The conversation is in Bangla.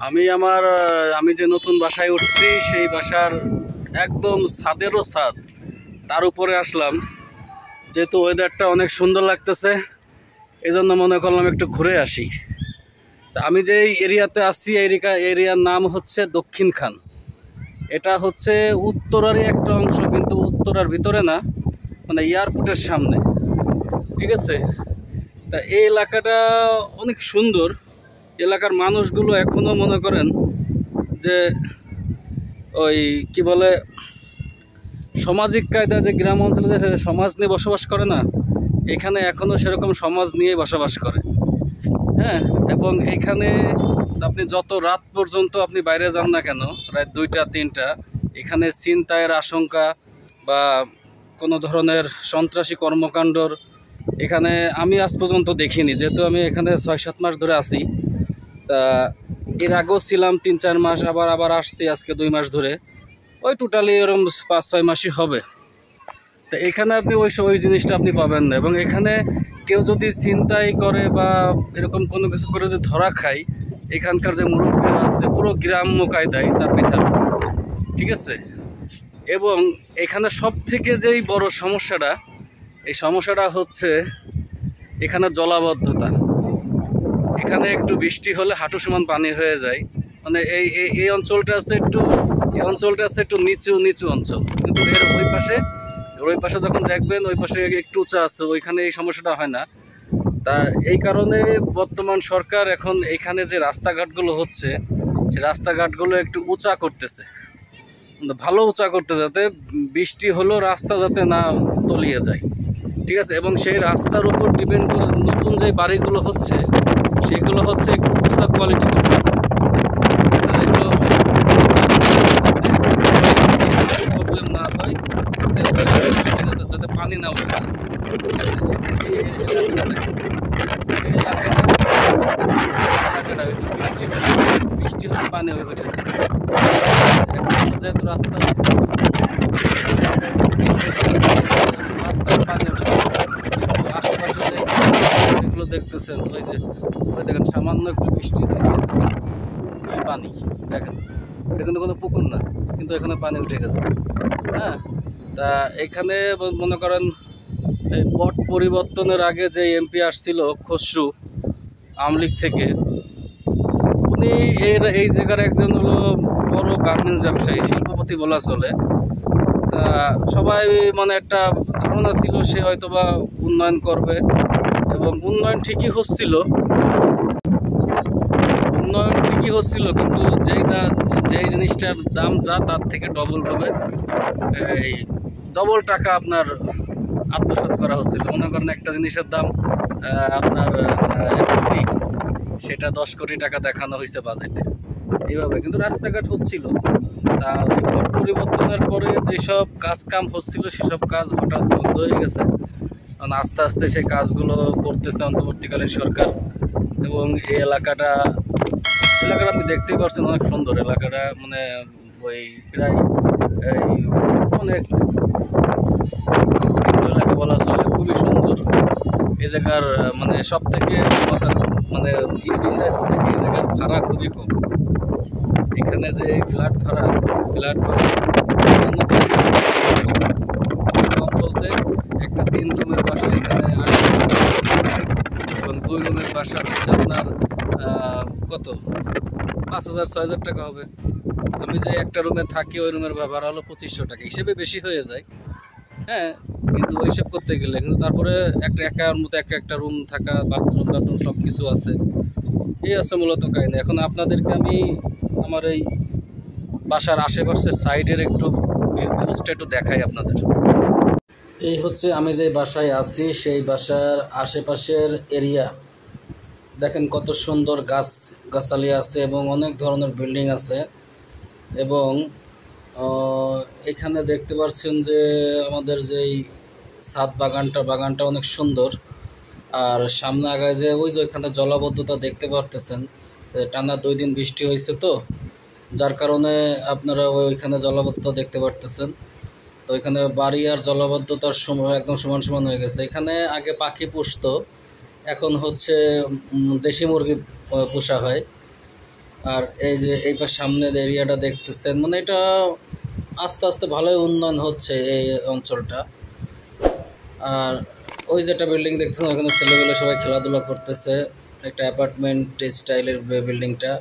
আমি যে নতুন বাসায় উঠছি সেই বাসার একদম ছাদেরও ছাদ, তার উপরে আসলাম। যেহেতু ওয়েদারটা অনেক সুন্দর লাগতেছে, এই জন্য মনে করলাম একটু ঘুরে আসি। তা আমি যে এরিয়াতে আছি, এরিয়ার নাম হচ্ছে দক্ষিণ খান। এটা হচ্ছে উত্তরারই একটা অংশ, কিন্তু উত্তরার ভিতরে না, মানে এয়ারপোর্টের সামনে। ঠিক আছে, তা এই এলাকাটা অনেক সুন্দর। এলাকার মানুষগুলো এখনো মনে করেন যে ওই কি বলে সামাজিক কায়দায় যে গ্রাম অঞ্চলে যে সমাজ নিয়ে বসবাস করে না, এখানে এখনো সেরকম সমাজ নিয়ে বসবাস করে। হ্যাঁ, এবং এখানে আপনি যত রাত পর্যন্ত আপনি বাইরে যান না কেন, রাত 2টা 3টা, এখানে ছিনতাইয়ের আশঙ্কা বা কোনো ধরনের সন্ত্রাসী কর্মকাণ্ডর এখানে আমি আজ পর্যন্ত দেখিনি। যেহেতু আমি এখানে 6-7 মাস ধরে আছি, তা এর আগেও ছিলাম 3-4 মাস, আবার আসছি আজকে 2 মাস ধরে। ওই টোটালি এরকম 5-6 মাসই হবে। তো এখানে আপনি ওই জিনিসটা আপনি পাবেন না। এবং এখানে কেউ যদি ছিনতাই করে বা এরকম কোনো কিছু করে যে ধরা খায়, এখানকার যে মুরব্বীরা আছে পুরো গ্রাম্য কায়দায় তার বিচার হয়। ঠিক আছে, এবং এখানে সব থেকে যেই বড় সমস্যাটা, এই সমস্যাটা হচ্ছে এখানে জলাবদ্ধতা। এখানে একটু বৃষ্টি হলে হাঁটু সমান পানি হয়ে যায়। মানে এই অঞ্চলটা আছে একটু নিচু অঞ্চল, কিন্তু এর ওই পাশে যখন দেখবেন ওই পাশে একটু উঁচা আছে, ওইখানে এই সমস্যাটা হয় না। তা এই কারণে বর্তমান সরকার এখন এখানে যে রাস্তাঘাটগুলো হচ্ছে, সেই রাস্তাঘাটগুলো একটু উঁচা করতেছে, ভালো উঁচা করতে, যাতে বৃষ্টি হলেও রাস্তা যাতে না তলিয়ে যায়। ঠিক আছে, এবং সেই রাস্তার উপর ডিপেন্ড করে নতুন যে বাড়িগুলো হচ্ছে, সেগুলো হচ্ছে একটু উঁচা কোয়ালিটি করতেছে। ঠিক আছে, যেগুলো প্রবলেম না হয়, যাতে পানি না উঠে। ঠিক আছে, এই এলাকাটা একটু বৃষ্টি হলে পানি উঠে যায়। যেহেতু রাস্তার পানি ওঠে, কিন্তু আশেপাশে যেগুলো দেখতেছেন, ওই দেখেন সামান্য একটু বৃষ্টি হয়েছে, পানি দেখেন। এটা কিন্তু কোনো পুকুর না, কিন্তু এখানে পানি উঠে গেছে। হ্যাঁ, তা এখানে মনে করেন এই পট পরিবর্তনের আগে যে এমপি আসছিল খসরু আওয়ামী লীগ থেকে, উনি এই জায়গার একজন হলো বড় গার্মেন্টস ব্যবসায়ী, শিল্পপতি বলা চলে। তা সবাই মানে একটা ধারণা ছিল সে হয়তোবা উন্নয়ন করবে, এবং উন্নয়ন ঠিকই হচ্ছিল, কিন্তু যেই জিনিসটার দাম যা তার থেকে ডবল হবে, এই ডবল টাকা আপনার আত্মসাৎ করা হচ্ছিল। মনে করেন একটা জিনিসের দাম আপনার 1 কোটি, সেটা 10 কোটি টাকা দেখানো হয়েছে বাজেট, এইভাবে। কিন্তু রাস্তাঘাট হচ্ছিল। তা ওই ভোট পরিবর্তনের পরে যেসব কাম হচ্ছিল, সেসব কাজ হঠাৎ বন্ধ হয়ে গেছে। কারণ আস্তে আস্তে সেই কাজগুলো করতেছে অন্তর্বর্তীকালীন সরকার। এবং এই এলাকাটা আপনি দেখতেই পাচ্ছেন, অনেক সুন্দর এলাকাটা। মানে ওই প্রায় অনেক এলাকা বলা চলে, খুবই সুন্দর। এই জায়গার মানে সব থেকে মানে বিষয় হচ্ছে এই জায়গার ভাড়া খুবই কম। এখানে যে ফ্ল্যাট ভাড়া কম বলতে, একটা 3 রুমের বাসা এখানে 8 এবং 2 রুমের বাসা হচ্ছে আপনার কত 5,000-6,000 টাকা হবে। আমি যে একটা রুমে থাকি, ওই রুমের ভাড়া হলো 2500 টাকা, হিসেবে বেশি হয়ে যায়। হ্যাঁ, কিন্তু ওই সব করতে গেলে কিন্তু তারপরে একার মতো একটা রুম থাকা, বাথরুম সব কিছু আছে। এই আছে মূলত কাহিনী। এখন আপনাদেরকে আমি আমার এই বাসার আশেপাশের সাইডের একটু ভিউজটা একটু দেখাই আপনাদের। এই হচ্ছে আমি যে বাসায় আছি, সেই বাসার আশেপাশের এরিয়া দেখেন, কত সুন্দর গাছালি আছে এবং অনেক ধরনের বিল্ডিং আছে। এবং এখানে দেখতে পাচ্ছেন যে আমাদের যেই ছাদ বাগানটা অনেক সুন্দর। আর সামনে আগায় যে ওইখানে জলাবদ্ধতা দেখতে পারতেছেন, টানা 2 দিন বৃষ্টি হয়েছে, তো যার কারণে আপনারা ওইখানে জলাবদ্ধতা দেখতে পারতেছেন। তো ওইখানে বাড়ি আর জলাবদ্ধতার সময় একদম সমান হয়ে গেছে। এখানে আগে পাখি পুষতো, এখন হচ্ছে দেশি মুরগি পোষা হয়। আর এই যে এই পাশ সামনের এরিয়াটা দেখতেছেন, মানে এটা আস্তে আস্তে ভালোই উন্নয়ন হচ্ছে এই অঞ্চলটা। আর ওই যেটা বিল্ডিং দেখতেছেন ওখানে ছেলেগুলো সবাই খেলাধুলা করতেছে, একটা অ্যাপার্টমেন্ট স্টাইলের বিল্ডিংটা।